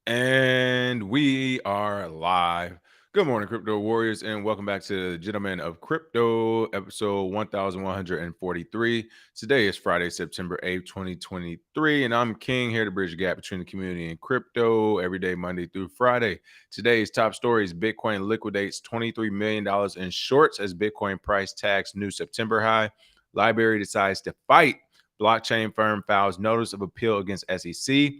And we are live. Good morning, crypto warriors, and welcome back to the Gentlemen of Crypto, episode 1143. Today is Friday, September 8th, 2023, and I'm King here to bridge the gap between the community and crypto every day, Monday through Friday. Today's top stories: Bitcoin liquidates $23 million in shorts as Bitcoin price tags new September high. LBRY decides to fight. Blockchain firm files notice of appeal against SEC.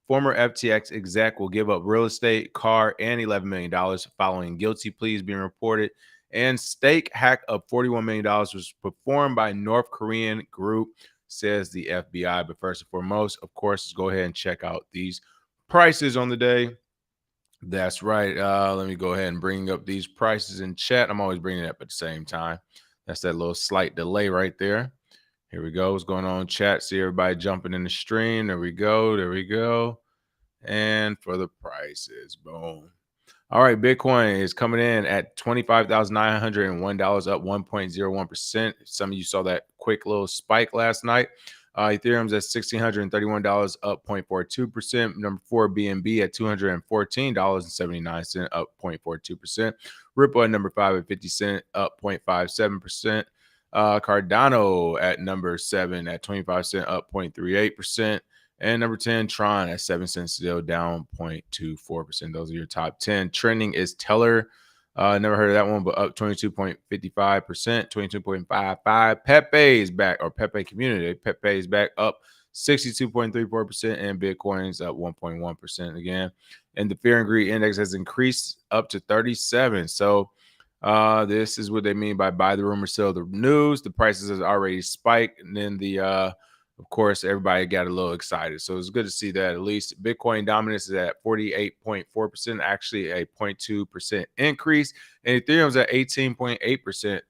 Former FTX exec will give up real estate, car, and $11 million following guilty pleas being reported. And stake hack of $41 million was performed by North Korean group, says the FBI. But first and foremost, of course, let's go ahead and check out these prices on the day. That's right. Let me go ahead and bring up these prices in chat. I'm always bringing it up at the same time. That's that little slight delay right there. Here we go. What's going on, chat? See everybody jumping in the stream. There we go. There we go. And for the prices, boom. All right, Bitcoin is coming in at $25,901, up 1.01%. Some of you saw that quick little spike last night. Ethereum's at $1,631, up 0.42%. Number 4, BNB at $214.79, up 0.42%. Ripple at number 5 at 50 cents, up 0.57%. Cardano at number 7 at 25 cents, up 0.38%. And number 10, Tron at 7 cents, still down 0.24%. Those are your top 10. Trending is Teller. Never heard of that one, but up 22.55%, 22.55. Pepe is back, or Pepe Community. Pepe is back, up 62.34%, and Bitcoin's up 1.1% again. And the Fear and Greed Index has increased up to 37. So this is what they mean by buy the rumor, sell the news. The prices has already spiked, and then of course, everybody got a little excited. So it's good to see that at least Bitcoin dominance is at 48.4%, actually a 0.2% increase. And Ethereum's at 18.8%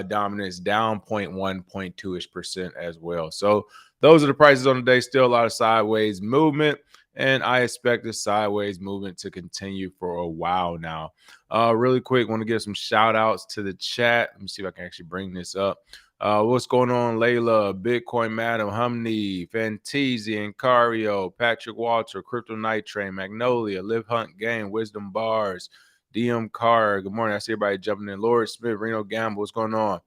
dominance, down 0.1, 0.2-ish% as well. So those are the prices on the day. Still a lot of sideways movement. And I expect this sideways movement to continue for a while now. Really quick, want to give some shout outs to the chat. Let me see if I can actually bring this up. What's going on, Layla, Bitcoin Madam, Humney, Fantezy, Cario, Patrick Walter, Crypto Night Train, Magnolia, Live Hunt Game, Wisdom Bars, DM Car. Good morning. I see everybody jumping in. Lord Smith, Reno Gamble. What's going on?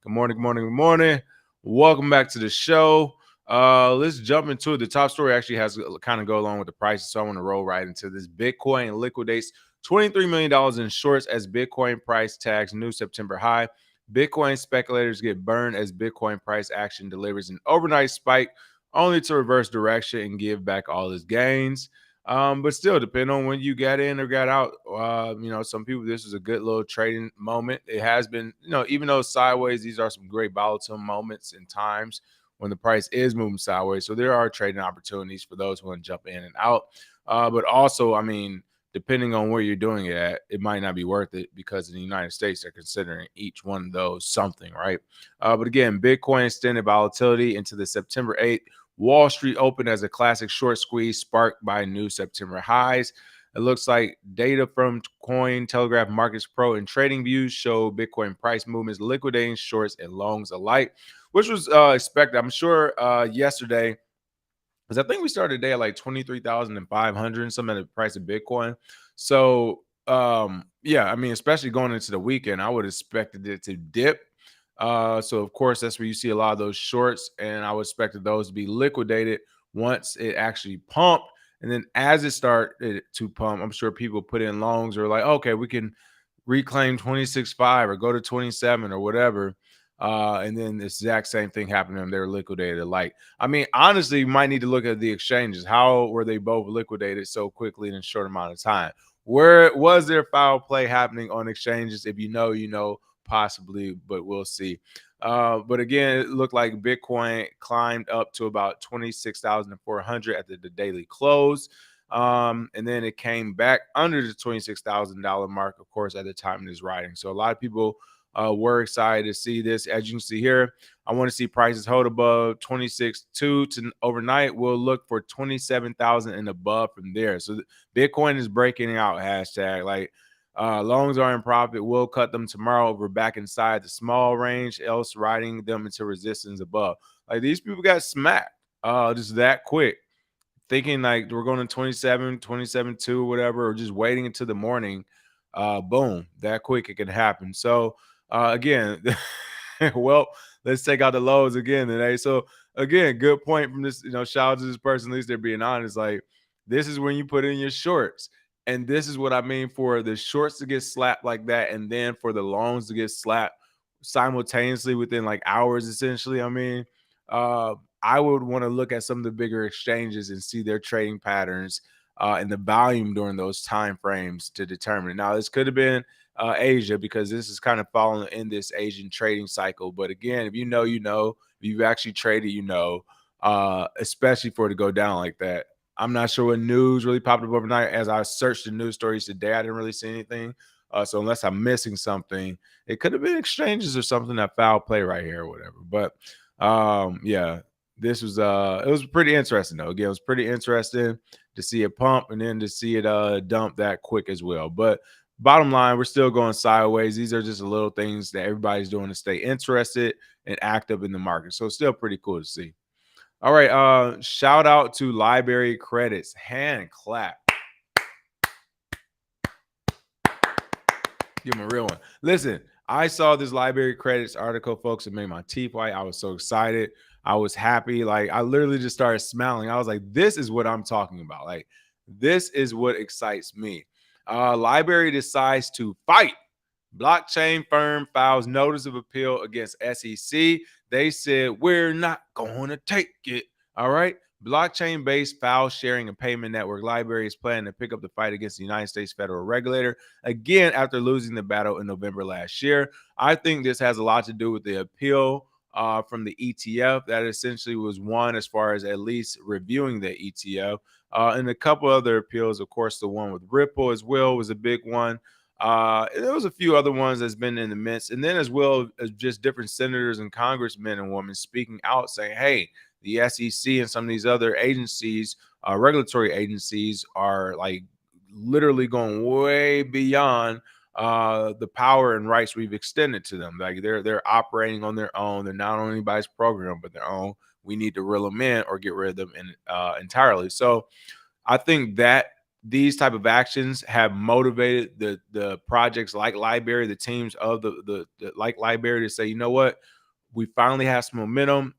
Good morning. Good morning. Good morning. Welcome back to the show. Let's jump into it. The top story actually has to kind of go along with the prices, so I want to roll right into this. Bitcoin liquidates $23 million in shorts as Bitcoin price tags new September high. Bitcoin speculators get burned as Bitcoin price action delivers an overnight spike only to reverse direction and give back all its gains. But still, depending on when you got in or got out, some people, this is a good little trading moment. It has been, even though sideways, these are some great volatile moments and times when the price is moving sideways. So there are trading opportunities for those who want to jump in and out. But also, depending on where you're doing it at, it might not be worth it because in the United States, they're considering each one of those something, right? But again, Bitcoin extended volatility into the September 8th. Wall Street opened as a classic short squeeze sparked by new September highs. It looks like data from Cointelegraph Markets Pro and TradingViews show Bitcoin price movements liquidating shorts and longs alike, which was expected. I'm sure yesterday, because I think we started the day at like 23,500 and some at the price of Bitcoin. So especially going into the weekend, I would have expected it to dip. So of course, that's where you see a lot of those shorts, and I would expect those to be liquidated once it actually pumped. And then as it started to pump, I'm sure people put in longs or like, okay, we can reclaim 26.5 or go to 27 or whatever. And then the exact same thing happened to them. They were liquidated. Honestly, you might need to look at the exchanges. How were they both liquidated so quickly in a short amount of time? Where was there foul play happening on exchanges? If you know, possibly, but we'll see. But again, it looked like Bitcoin climbed up to about 26,400 at the daily close. And then it came back under the $26,000 mark, of course, at the time of this writing. So a lot of people we're excited to see this. As you can see here, I want to see prices hold above 26.2 to overnight. We'll look for 27,000 and above from there. So Bitcoin is breaking out, hashtag. Longs are in profit. We'll cut them tomorrow. We're back inside the small range, else riding them into resistance above. Like, these people got smacked just that quick. thinking like we're going to 27, 27.2, whatever, or just waiting until the morning, boom, that quick it can happen. So again, well, let's take out the lows again today. So again, good point from this, shout out to this person, at least they're being honest. Like, this is when you put in your shorts. And this is what I mean for the shorts to get slapped like that, and then for the longs to get slapped simultaneously within like hours, essentially. I mean, uh, I would want to look at some of the bigger exchanges and see their trading patterns and the volume during those time frames to determine. Now, this could have been Asia, because this is kind of falling in this Asian trading cycle. But again, if you know, if you've actually traded, especially for it to go down like that. I'm not sure what news really popped up overnight. As I searched the news stories today, I didn't really see anything. So unless I'm missing something, it could have been exchanges or something, that foul play right here or whatever. But yeah, this was it was pretty interesting though. Again, it was pretty interesting to see it pump and then to see it dump that quick as well. But bottom line, we're still going sideways. These are just the little things that everybody's doing to stay interested and active in the market. So it's still pretty cool to see. All right, shout out to LBRY credits. Hand clap. Give him a real one. Listen, I saw this LBRY credits article, folks. It made my teeth white. I was so excited. I was happy. Like, I literally just started smiling. I was like, this is what I'm talking about. Like, this is what excites me. LBRY decides to fight. Blockchain firm files notice of appeal against SEC. They said, we're not going to take it. All right. Blockchain-based file sharing and payment network LBRY is planning to pick up the fight against the United States federal regulator again after losing the battle in November last year. I think this has a lot to do with the appeal from the ETF that essentially was won, as far as at least reviewing the ETF. And a couple other appeals, of course, the one with Ripple as well was a big one. There was a few other ones that's been in the midst, and then as well as just different senators and congressmen and women speaking out saying, hey, the SEC and some of these other agencies, regulatory agencies, are like literally going way beyond the power and rights we've extended to them. Like, they're operating on their own. They're not on anybody's program but their own. We need to reel them in or get rid of them entirely. So I think that these type of actions have motivated the projects like LBRY, the teams of the like LBRY, to say, you know what, we finally have some momentum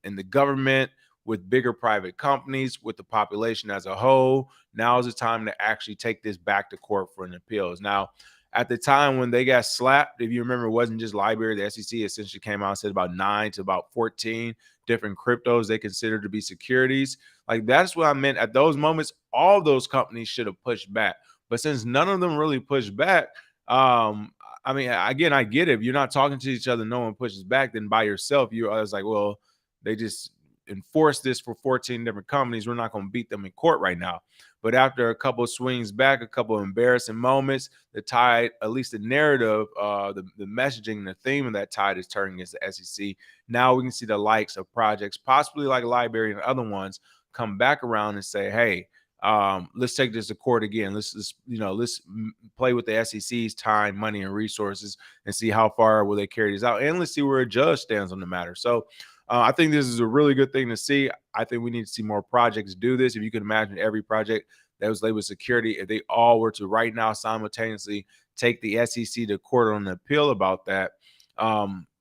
in the government, with bigger private companies, with the population as a whole. Now is the time to actually take this back to court for an appeals. Now, at the time when they got slapped, if you remember, it wasn't just LBRY. The SEC essentially came out and said about 9 to about 14 different cryptos they considered to be securities. Like, that's what I meant. At those moments, all those companies should have pushed back. But since none of them really pushed back, I mean, again, I get it. If you're not talking to each other, no one pushes back. Then by yourself, I was like, well, they just enforced this for 14 different companies. We're not going to beat them in court right now. But after a couple of swings back, a couple of embarrassing moments, the tide, at least the narrative, the messaging, the theme of that tide is turning against the SEC. Now we can see the likes of projects, possibly like LBRY and other ones, come back around and say, hey, let's take this to court again. Let's play with the SEC's time, money, and resources, and see how far will they carry this out. And let's see where a judge stands on the matter. So I think this is a really good thing to see. I think we need to see more projects do this. If you can imagine every project that was labeled security, if they all were to right now simultaneously take the SEC to court on an appeal about that,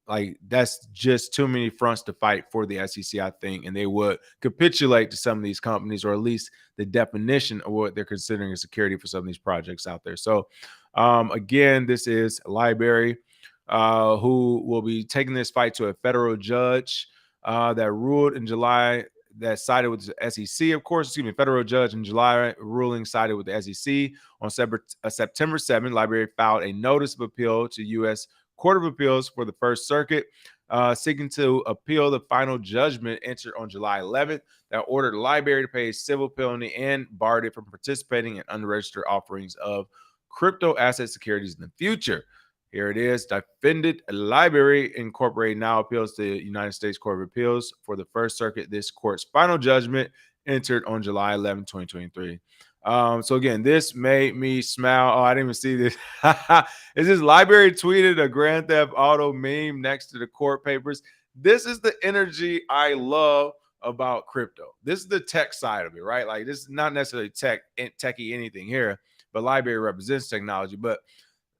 like, that's just too many fronts to fight for the SEC, I think, and they would capitulate to some of these companies, or at least the definition of what they're considering a security for some of these projects out there. So again, this is LBRY, who will be taking this fight to a federal judge that ruled in July, that sided with the SEC, of course. Excuse me, federal judge in July ruling sided with the SEC. On September 7th, LBRY filed a notice of appeal to U.S. Court of Appeals for the First Circuit, seeking to appeal the final judgment entered on July 11th that ordered LBRY to pay a civil penalty and barred it from participating in unregistered offerings of crypto asset securities in the future. Here it is. Defendant LBRY Incorporated now appeals to the United States Court of Appeals for the First Circuit. This court's final judgment entered on July 11, 2023. So again, this made me smile. Oh, I didn't even see this. Is this LBRY tweeted a Grand Theft Auto meme next to the court papers? This is the energy I love about crypto. This is the tech side of it, right? Like this is not necessarily techie anything here, but LBRY represents technology. But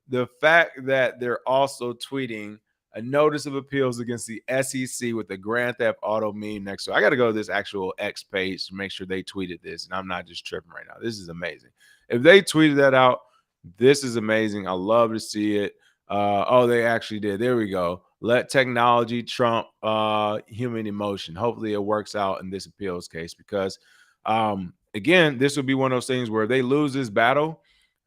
the fact that they're also tweeting a notice of appeals against the SEC with the Grand Theft Auto meme next to it. I got to go to this actual X page to make sure they tweeted this, and I'm not just tripping right now. This is amazing. If they tweeted that out, this is amazing. I love to see it. Oh, they actually did. There we go. Let technology trump human emotion. Hopefully it works out in this appeals case because, again, this would be one of those things where if they lose this battle,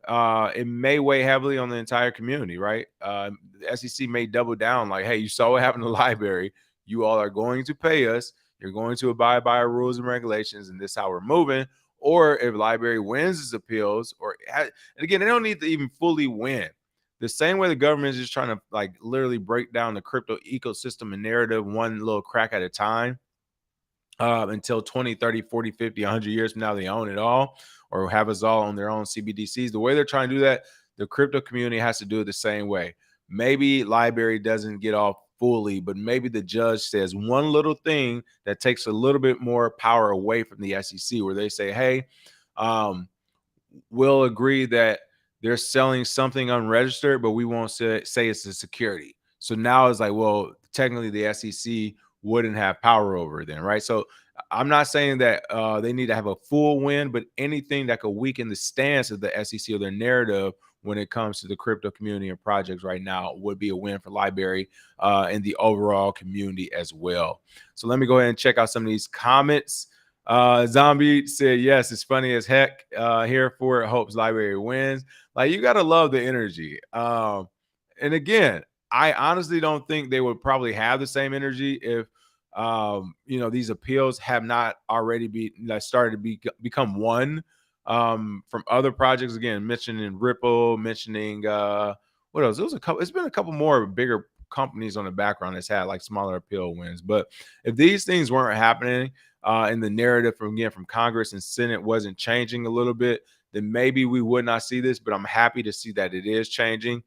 it may weigh heavily on the entire community, right? The SEC may double down like, hey, you saw what happened to LBRY. You all are going to pay us. You're going to abide by our rules and regulations, and this is how we're moving. Or if LBRY wins its appeals, and again, they don't need to even fully win. The same way the government is just trying to like literally break down the crypto ecosystem and narrative one little crack at a time. Until 20, 30, 40, 50, 100 years from now, they own it all or have us all on their own CBDCs. The way they're trying to do that, the crypto community has to do it the same way. Maybe LBRY doesn't get off fully, but maybe the judge says one little thing that takes a little bit more power away from the SEC, where they say, hey, we'll agree that they're selling something unregistered, but we won't say it's a security. So now it's like, well, technically the SEC wouldn't have power over it then, right? So I'm not saying that they need to have a full win, but anything that could weaken the stance of the SEC or their narrative when it comes to the crypto community and projects right now would be a win for LBRY and the overall community as well. So let me go ahead and check out some of these comments. Zombie said, yes, it's funny as heck. Here for it. Hopes LBRY wins. Like, you got to love the energy. And again, I honestly don't think they would probably have the same energy if, these appeals have not already started to become one from other projects. Again, mentioning Ripple, mentioning what else? It's been a couple more bigger companies on the background that's had like smaller appeal wins. But if these things weren't happening in the narrative from Congress and Senate wasn't changing a little bit, then maybe we would not see this. But I'm happy to see that it is changing.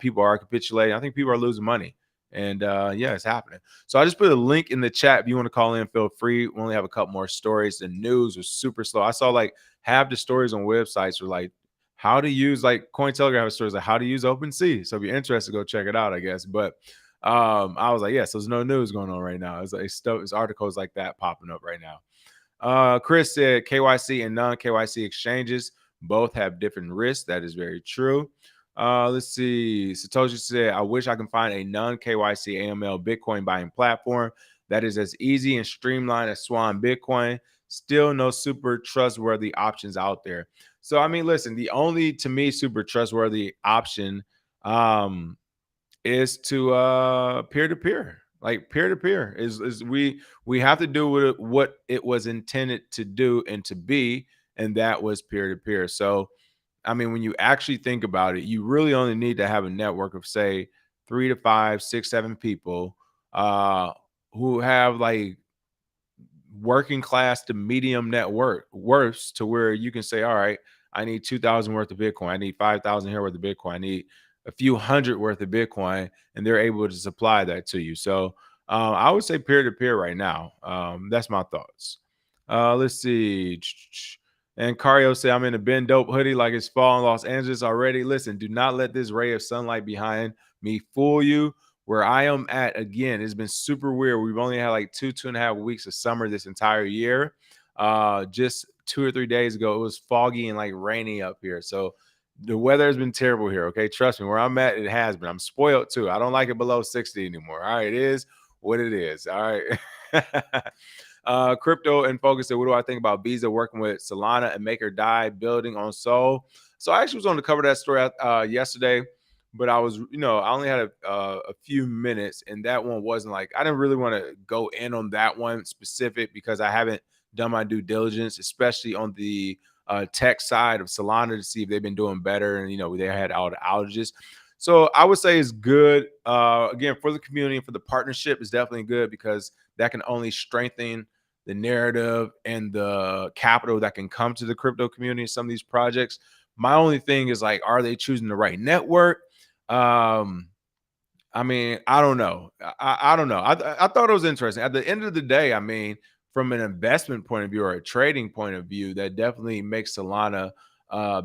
People are capitulating. I think people are losing money. And yeah, it's happening. So I just put a link in the chat. If you want to call in, feel free. We only have a couple more stories. The news was super slow. I saw like half the stories on websites were like how to use, like Cointelegraph has stories like how to use OpenSea. So if you're interested, go check it out, I guess. But I was like, yes, there's no news going on right now. It's articles like that popping up right now. Chris said KYC and non-KYC exchanges both have different risks. That is very true. Let's see. Satoshi said, I wish I can find a non-KYC AML Bitcoin buying platform that is as easy and streamlined as Swan Bitcoin. Still no super trustworthy options out there. So, I mean, listen, the only, to me, super trustworthy option is to peer-to-peer. Like peer-to-peer is we have to do what it was intended to do and to be, and that was peer-to-peer. So, I mean, when you actually think about it, you really only need to have a network of, say, 3 to 5, 6, 7 people who have like working class to medium net worths to where you can say, all right, I need 2,000 worth of Bitcoin. I need 5,000 here worth of Bitcoin. I need a few hundred worth of Bitcoin, and they're able to supply that to you. So I would say peer-to-peer right now. That's my thoughts. Let's see. And Cario said, I'm in a Ben Dope hoodie like it's fall in Los Angeles already. Listen, do not let this ray of sunlight behind me fool you. Where I am at, again, it's been super weird. We've only had like 2.5 weeks of summer this entire year. Just 2 or 3 days ago, it was foggy and like rainy up here. So the weather has been terrible here. Okay, trust me, where I'm at, it has been. I'm spoiled too. I don't like it below 60 anymore. All right, it is what it is. All right. Crypto and Focus said, what do I think about Visa working with Solana and Make or Die building on Sol? So I actually was on to cover that story yesterday, but I was, I only had a few minutes, and that one wasn't like, I didn't really want to go in on that one specific because I haven't done my due diligence, especially on the tech side of Solana to see if they've been doing better. And, they had all the outages. So I would say it's good. Again, for the community and for the partnership, it's definitely good because that can only strengthen the narrative and the capital that can come to the crypto community in some of these projects. My only thing is like, are they choosing the right network? I mean, I don't know. I don't know. I thought it was interesting. At the end of the day, I mean, from an investment point of view or a trading point of view, that definitely makes Solana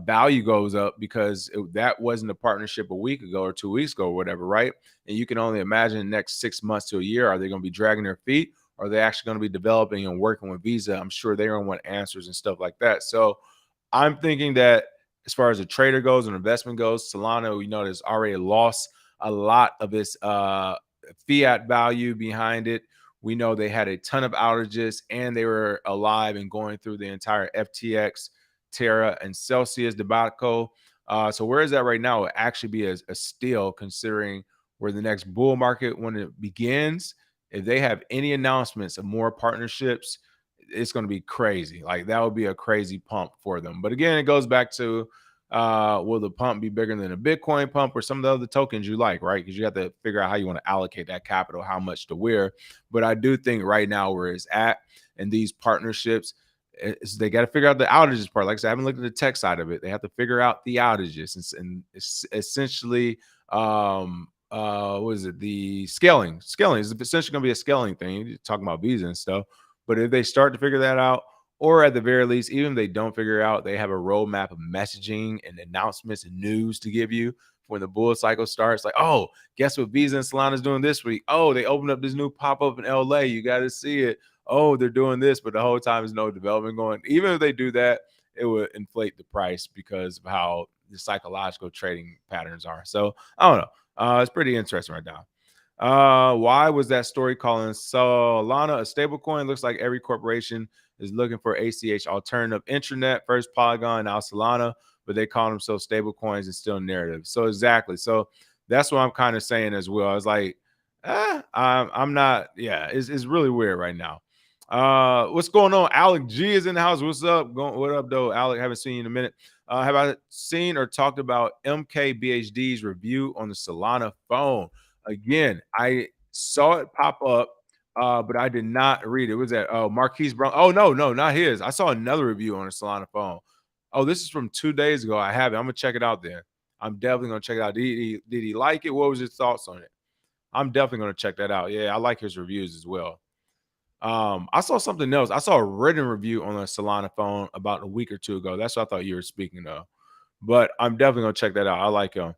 value goes up, because that wasn't a partnership a week ago or 2 weeks ago or whatever, right? And you can only imagine the next 6 months to a year, are they going to be dragging their feet? Or are they actually going to be developing and working with Visa? I'm sure they're going to want answers and stuff like that. So I'm thinking that as far as a trader goes and investment goes, Solana, we know, has already lost a lot of its fiat value behind it. We know they had a ton of outages, and they were alive and going through the entire FTX, Terra, and Celsius debacle. So where is that right now? It would actually be a steal, considering where the next bull market, when it begins, if they have any announcements of more partnerships, it's going to be crazy. Like, that would be a crazy pump for them. But again, it goes back to, will the pump be bigger than a Bitcoin pump or some of the other tokens you like, right? Because you have to figure out how you want to allocate that capital, how much to where. But I do think right now where it's at and these partnerships, they got to figure out the outages part. Like I said, I haven't looked at the tech side of it. They have to figure out the outages and essentially, what is it? The scaling is essentially going to be a scaling thing. You're talking about Visa and stuff. But if they start to figure that out, or at the very least, even if they don't figure it out, they have a roadmap of messaging and announcements and news to give you when the bull cycle starts. Like, oh, guess what Visa and Solana is doing this week? Oh, they opened up this new pop-up in LA. You got to see it. Oh, they're doing this, but the whole time there's no development going. Even if they do that, it would inflate the price because of how the psychological trading patterns are. So I don't know. It's pretty interesting right now. Why was that story calling Solana a stablecoin? Looks like every corporation is looking for ACH alternative intranet. First Polygon, now Solana, but they call themselves stablecoins and still narrative. So exactly. So that's what I'm kind of saying as well. I was like, I'm not. Yeah, it's really weird right now. What's going on? Alec G is in the house. What's up? What up, though? Alec, haven't seen you in a minute. Have I seen or talked about MKBHD's review on the Solana phone? Again, I saw it pop up, but I did not read it. Was that Marquise Brown? Oh, no, not his. I saw another review on a Solana phone. Oh, this is from 2 days ago. I have it. I'm gonna check it out then. I'm definitely gonna check it out. Did he like it? What was his thoughts on it? I'm definitely gonna check that out. Yeah, I like his reviews as well. I saw something else. I saw a written review on a Solana phone about a week or two ago. That's what I thought you were speaking of. But I'm definitely gonna check that out. I like him.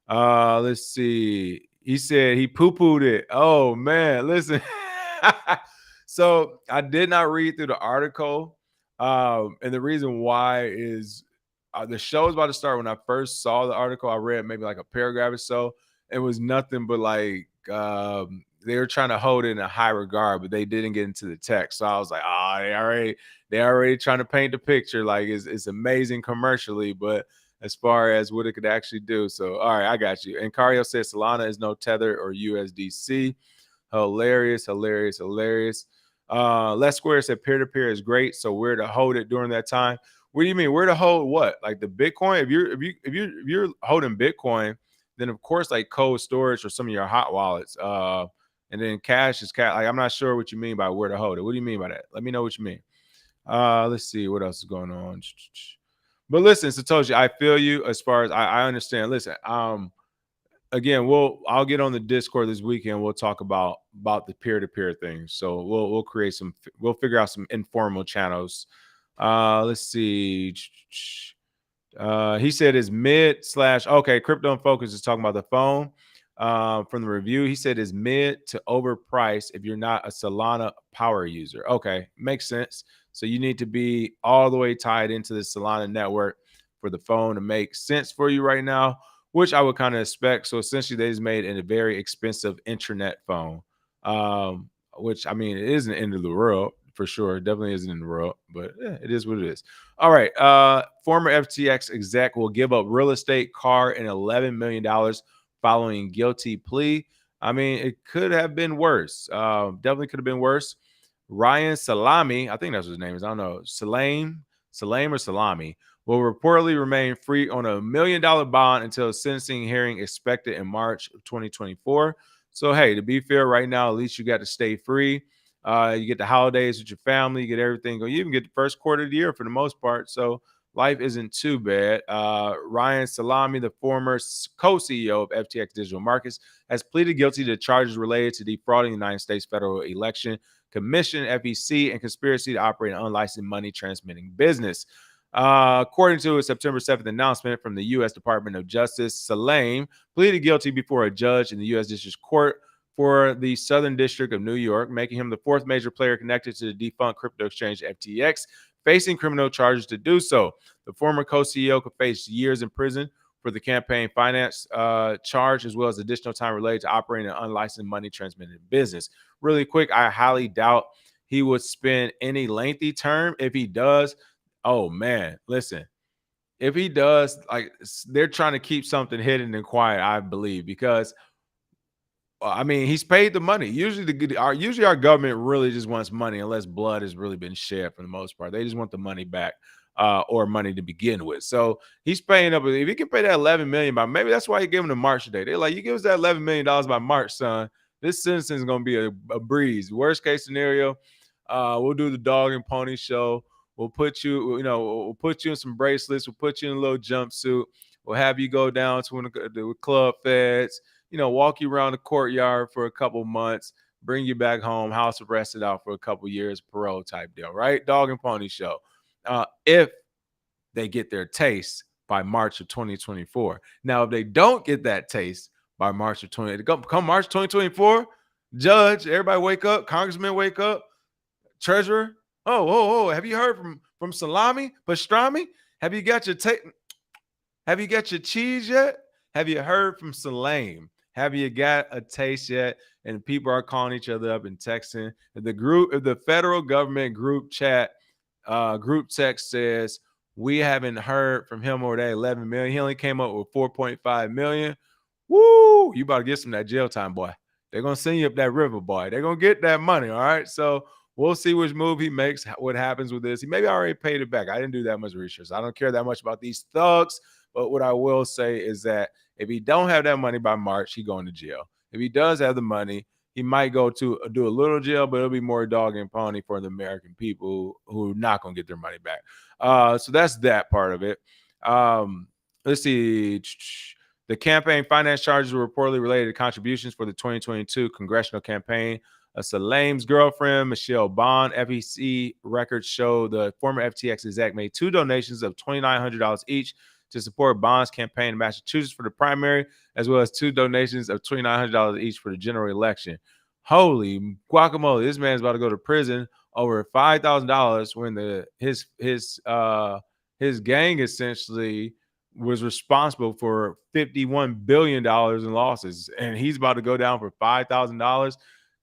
Let's see. He said he poo-pooed it. Oh man, listen. So I did not read through the article. And the reason why is the show is about to start. When I first saw the article, I read maybe like a paragraph or so. It was nothing but like they were trying to hold it in a high regard, but they didn't get into the text. So I was like, oh, they already trying to paint the picture. Like it's amazing commercially, but as far as what it could actually do. So, all right, I got you. And Cario says Solana is no Tether or USDC. Hilarious. Les Square said peer-to-peer is great. So where to hold it during that time? What do you mean? Where to hold what? Like the Bitcoin? If you're holding Bitcoin, then of course like cold storage or some of your hot wallets. And then cash is cash. Like I'm not sure what you mean by where to hold it. What do you mean by that? Let me know what you mean. Let's see what else is going on. But listen, Satoshi, I feel you as far as I understand. Listen, again, I'll get on the Discord this weekend. We'll talk about the peer-to-peer thing. So we'll figure out some informal channels. Let's see. He said is okay, Crypto and Focus is talking about the phone. From the review, he said is mid to overpriced if you're not a Solana power user. Okay, makes sense. So you need to be all the way tied into the Solana network for the phone to make sense for you right now, which I would kind of expect. So essentially, they just made a very expensive intranet phone, which I mean, it isn't the end of the world for sure. It definitely isn't in the world, but yeah, it is what it is. All right. Former FTX exec will give up real estate, car, and $11 million following guilty plea. I mean, it could have been worse. Definitely could have been worse. Ryan Salami, I think that's what his name is. I don't know. Salam or Salami will reportedly remain free on $1 million bond until a sentencing hearing expected in March of 2024. So, hey, to be fair, right now, at least you got to stay free. You get the holidays with your family. You get everything. You even get the first quarter of the year for the most part. So life isn't too bad. Ryan Salami, the former co-CEO of FTX Digital Markets, has pleaded guilty to charges related to defrauding the United States federal election commission, FEC, and conspiracy to operate an unlicensed money transmitting business. According to a September 7th announcement from the U.S. Department of Justice, Salame pleaded guilty before a judge in the U.S. District Court for the Southern District of New York, making him the fourth major player connected to the defunct crypto exchange FTX, facing criminal charges to do so. The former co-CEO could face years in prison for the campaign finance charge, as well as additional time related to operating an unlicensed money transmitting business. Really quick, I highly doubt he would spend any lengthy term. If he does, oh man, listen, if he does, like, they're trying to keep something hidden and quiet, I believe, because I mean, he's paid the money. Usually our government really just wants money unless blood has really been shed for the most part. They just want the money back, or money to begin with. So he's paying up. If he can pay that 11 million by, maybe that's why he gave him the March today. They're like, you give us that $11 million by March, son. This sentence is gonna be a breeze. Worst case scenario, we'll do the dog and pony show. We'll put you, we'll put you in some bracelets. We'll put you in a little jumpsuit. We'll have you go down to the club feds. Walk you around the courtyard for a couple months, bring you back home, house arrested out for a couple years, parole type deal, right? Dog and pony show. If they get their taste by March of 2024. Now, if they don't get that taste by March of come March 2024, judge, everybody wake up, congressman wake up, treasurer. Oh, have you heard from salami, pastrami? Have you got your Have you got your cheese yet? Have you heard from Salame? Have you got a taste yet? And people are calling each other up and texting. If the federal government group text says we haven't heard from him or that 11 million, he only came up with 4.5 million. Woo! You about to get some of that jail time, boy. They're gonna send you up that river, boy. They're gonna get that money. All right. So we'll see which move he makes, what happens with this. He maybe already paid it back. I didn't do that much research. I don't care that much about these thugs. But what I will say is that if he don't have that money by March, he going to jail. If he does have the money, he might go to do a little jail, but it'll be more dog and pony for the American people who are not going to get their money back. So that's that part of it. Let's see. The campaign finance charges were reportedly related to contributions for the 2022 congressional campaign. Salame's girlfriend, Michelle Bond. FEC records show the former FTX exec made two donations of $2,900 each to support Bond's campaign in Massachusetts for the primary, as well as two donations of $2,900 each for the general election. Holy guacamole! This man's about to go to prison over $5,000 when his gang essentially was responsible for $51 billion in losses, and he's about to go down for $5,000.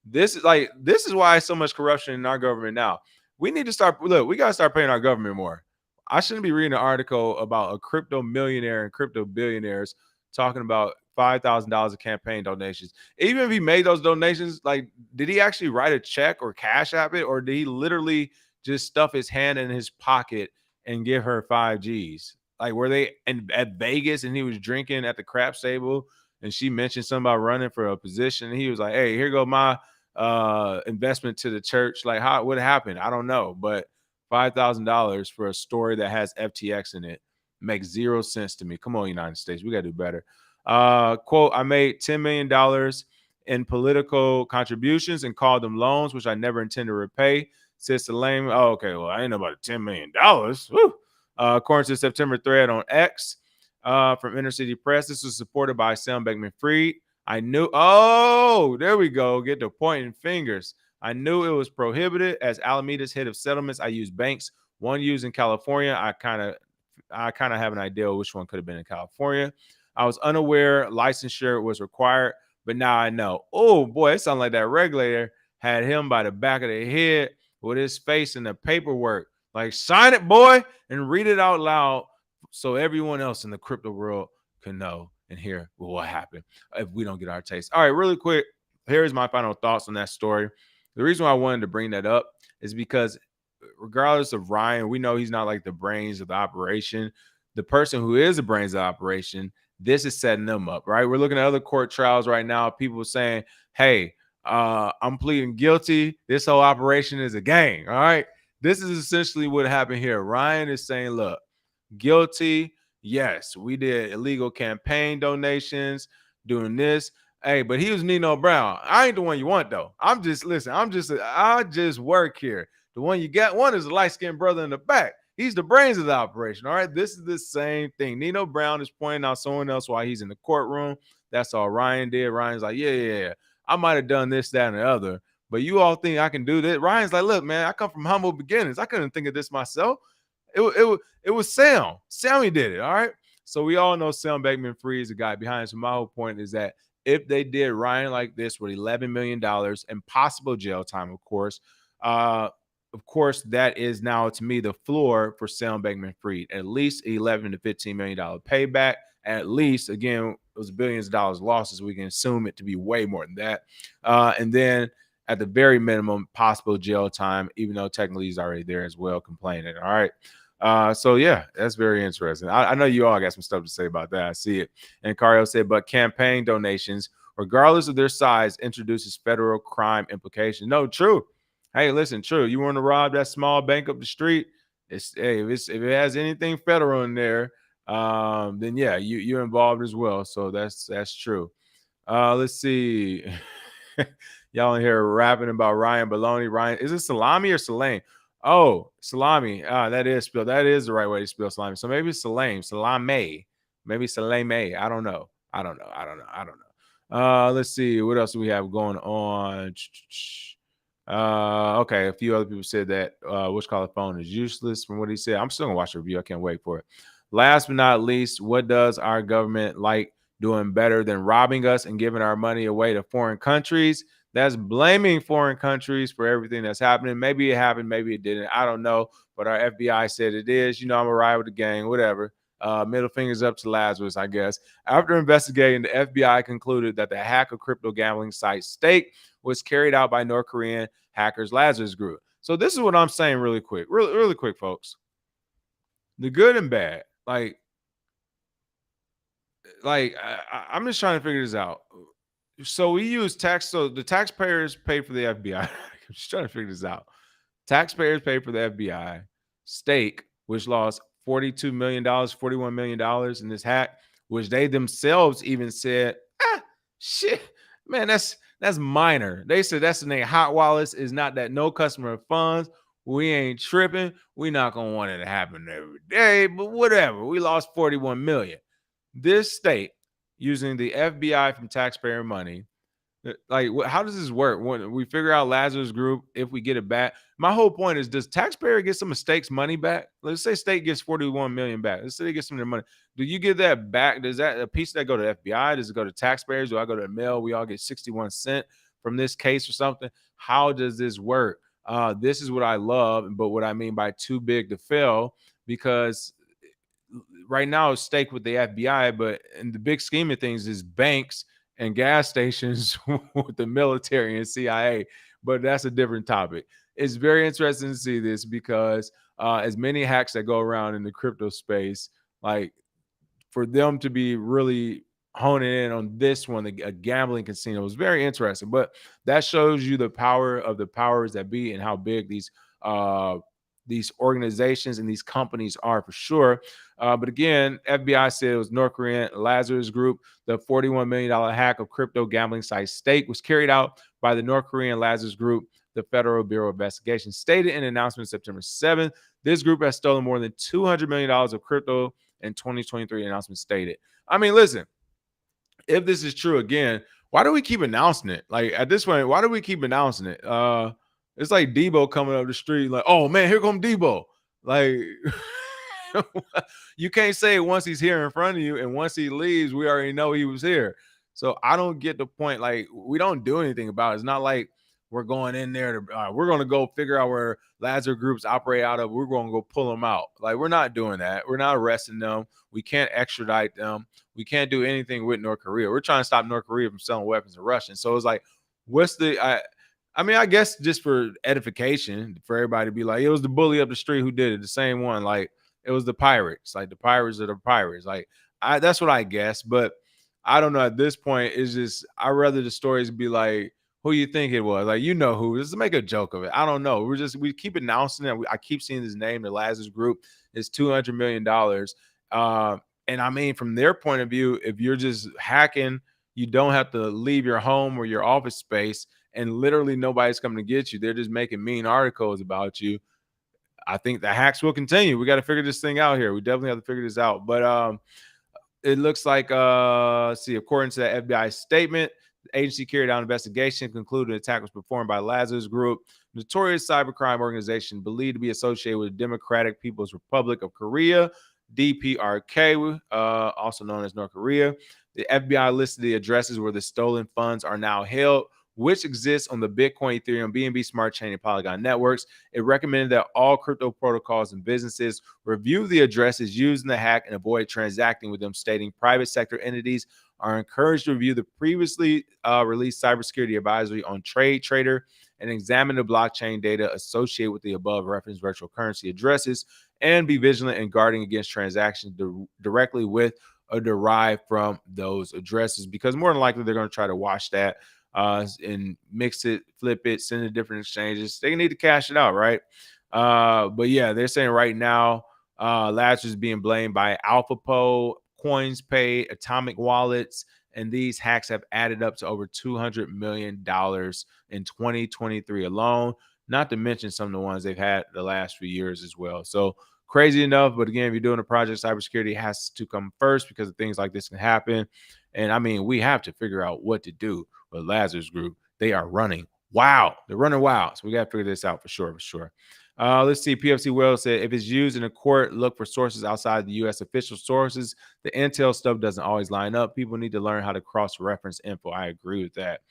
This is why so much corruption in our government now. We need to start. Look, we got to start paying our government more. I shouldn't be reading an article about a crypto millionaire and crypto billionaires talking about $5,000 of campaign donations. Even if he made those donations, like, did he actually write a check or cash app it, or did he literally just stuff his hand in his pocket and give her 5 G's? Like, were they at Vegas and he was drinking at the craps table and she mentioned something about running for a position and he was like, hey, here go my investment to the church. Like, what happened? I don't know, but $5,000 for a story that has FTX in it makes zero sense to me. Come on, United States, we gotta do better. Quote, I made $10 million in political contributions and called them loans, which I never intend to repay, says Salame. Oh, okay, well, I ain't know about $10 million. According to the September thread on X from Inner City Press, this was supported by Sam Bankman-Fried. I knew, there we go, get the pointing fingers. I knew it was prohibited. As Alameda's head of settlements, I used banks. One used in California. I kind of have an idea which one could have been in California. I was unaware licensure was required, but now I know. Oh boy, it sounds like that regulator had him by the back of the head with his face in the paperwork. Like, sign it, boy, and read it out loud so everyone else in the crypto world can know and hear what happened if we don't get our taste. All right, really quick, here's my final thoughts on that story. The reason why I wanted to bring that up is because regardless of Ryan, we know he's not like the brains of the operation. The person who is the brains of the operation, this is setting them up, right? We're looking at other court trials right now. People saying, hey, I'm pleading guilty. This whole operation is a gang, all right? This is essentially what happened here. Ryan is saying, look, guilty. Yes, we did illegal campaign donations, doing this. Hey, but he was Nino Brown. I ain't the one you want though. I just work here. The one you got one is a light-skinned brother in the back. He's the brains of the operation. All right. This is the same thing. Nino Brown is pointing out someone else while he's in the courtroom. That's all Ryan did. Ryan's like, yeah. I might have done this, that, and the other. But you all think I can do this? Ryan's like, look, man, I come from humble beginnings. I couldn't think of this myself. It was Sam. Sammy did it. All right. So we all know Sam Bankman-Fried is the guy behind it. So my whole point is that if they did Ryan like this with $11 million and possible jail time, of course, that is now to me the floor for Sam Bankman-Fried. At least $11 to $15 million payback. At least, again, it was billions of dollars losses. We can assume it to be way more than that. And then at the very minimum, possible jail time, even though technically he's already there as well, complaining. All right. So yeah, that's very interesting. I know you all got some stuff to say about that. I see it. And Cario said, but campaign donations, regardless of their size, introduces federal crime implications. No, true. Hey, listen, true. You want to rob that small bank up the street? If it has anything federal in there, then yeah, you're involved as well. So that's true. Let's see. Y'all in here rapping about Ryan Baloney. Ryan, is it salami or salame? Oh, salami. That is the right way to spell salami. So maybe it's salame. Maybe salame. I don't know. Let's see. What else do we have going on? Okay. A few other people said that which color phone is useless from what he said. I'm still gonna watch the review. I can't wait for it. Last but not least, what does our government like doing better than robbing us and giving our money away to foreign countries? That's blaming foreign countries for everything that's happening. Maybe it happened, maybe it didn't. I don't know. But our FBI said it is. You know, I'm a ride with the gang, whatever. Middle fingers up to Lazarus, I guess. After investigating, the FBI concluded that the hack of crypto gambling site Stake was carried out by North Korean hackers Lazarus Group. So this is what I'm saying really quick, really quick, folks. The good and bad. I'm just trying to figure this out. So we use tax. So the taxpayers pay for the FBI. I'm just trying to figure this out. Taxpayers pay for the FBI. Stake, which lost $42 million, $41 million in this hack, which they themselves even said, shit, man, that's minor. They said that's the name. Hot wallets is not that no customer funds. We ain't tripping. We not gonna want it to happen every day, but whatever. We lost 41 million. This state using the FBI from taxpayer money. Like, how does this work? When we figure out Lazarus Group, if we get it back, my whole point is: does taxpayer get some of Stake's money back? Let's say Stake gets 41 million back. Let's say they get some of their money. Do you get that back? Does that a piece that go to FBI? Does it go to taxpayers? Do I go to the mail? We all get 61 cents from this case or something. How does this work? This is what I love, but what I mean by too big to fail, because right now it's Stake with the FBI, but in the big scheme of things is banks and gas stations with the military and CIA. But that's a different topic. It's very interesting to see this because as many hacks that go around in the crypto space, like for them to be really honing in on this one, a gambling casino, was very interesting. But that shows you the power of the powers that be and how big these organizations and these companies are for sure. But again, FBI said it was North Korean Lazarus Group. The $41 million hack of crypto gambling site Stake was carried out by the North Korean Lazarus Group, the Federal Bureau of Investigation stated in an announcement September 7th. This group has stolen more than $200 million of crypto in 2023, announcement stated. I mean, listen, if this is true again, why do we keep announcing it? Like at this point, why do we keep announcing it? It's like Debo coming up the street, like, oh man, here come Debo. Like, you can't say it once he's here in front of you, and once he leaves, we already know he was here. So I don't get the point. Like, we don't do anything about it. It's not like we're going in there to we're going to go figure out where Lazarus groups operate out of. We're going to go pull them out. Like, we're not doing that. We're not arresting them. We can't extradite them. We can't do anything with North Korea. We're trying to stop North Korea from selling weapons to Russia. So it's like, what's the I mean, I guess just for edification, for everybody to be like, it was the bully up the street who did it, the same one. Like, it was the pirates. Like, the pirates are the pirates. Like, that's what I guess. But I don't know. At this point, it's just, I'd rather the stories be like, who you think it was? Like, you know who. Just make a joke of it. I don't know. We keep announcing it. I keep seeing his name, the Lazarus Group. It's $200 million. And I mean, from their point of view, if you're just hacking You don't have to leave your home or your office space, and literally nobody's coming to get you. They're just making mean articles about you. I think the hacks will continue. We got to figure this thing out here. We definitely have to figure this out. But it looks like see, according to the FBI statement, the agency carried out an investigation, concluded an attack was performed by Lazarus Group, notorious cybercrime organization believed to be associated with the Democratic People's Republic of Korea, DPRK, also known as North Korea. The FBI listed the addresses where the stolen funds are now held, which exists on the Bitcoin, Ethereum, BNB Smart Chain, and Polygon networks. It recommended that all crypto protocols and businesses review the addresses used in the hack and avoid transacting with them, stating private sector entities are encouraged to review the previously released cybersecurity advisory on TradeTrader and examine the blockchain data associated with the above referenced virtual currency addresses, and be vigilant in guarding against transactions directly with or derived from those addresses, because more than likely they're going to try to wash that and mix it, flip it, send it to different exchanges. They need to cash it out, right? But yeah, they're saying right now, Lazarus is being blamed by AlphaPo, CoinsPay, Atomic Wallets, and these hacks have added up to over $200 million in 2023 alone, not to mention some of the ones they've had the last few years as well. So crazy enough, but again, if you're doing a project, cybersecurity has to come first because of things like this can happen. And I mean, we have to figure out what to do with Lazarus Group. They are running wild. They're running wild. So we got to figure this out for sure, for sure. Let's see. PFC Wells said, if it's used in a court, look for sources outside the U.S. official sources. The intel stuff doesn't always line up. People need to learn how to cross-reference info. I agree with that.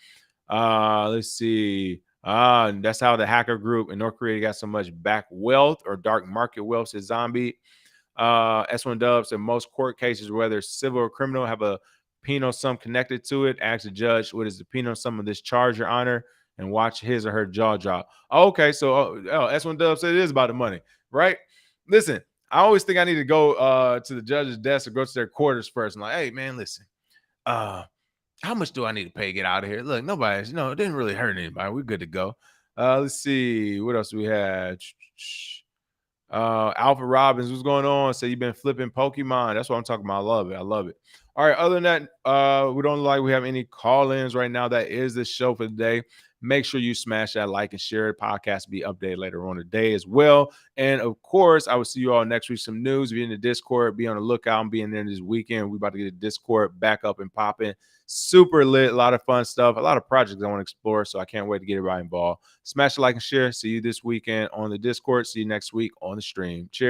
Let's see. That's how the hacker group in North Korea got so much back wealth or dark market wealth, says Zombie. S1 Dub said, most court cases, whether civil or criminal, have a penal sum connected to it. Ask the judge, what is the penal sum of this charge, Your Honor? And watch his or her jaw drop. Okay, so S1 Dub said it is about the money, right? Listen, I always think I need to go to the judge's desk or go to their quarters first. I'm like, hey, man, listen, how much do I need to pay to get out of here? Look, nobody's, it didn't really hurt anybody. We're good to go. Let's see. What else do we have? Alpha Robbins, what's going on? So you've been flipping Pokemon. That's what I'm talking about. I love it. I love it. All right. Other than that, we don't look like we have any call-ins right now. That is the show for the day. Make sure you smash that like and share it. Podcast will be updated later on today as well. And of course, I will see you all next week. Some news. If you're in the Discord, be on the lookout. I'm being there this weekend. We're about to get the Discord back up and popping. Super lit. A lot of fun stuff. A lot of projects I want to explore. So I can't wait to get everybody involved. Smash the like and share. See you this weekend on the Discord. See you next week on the stream. Cheers.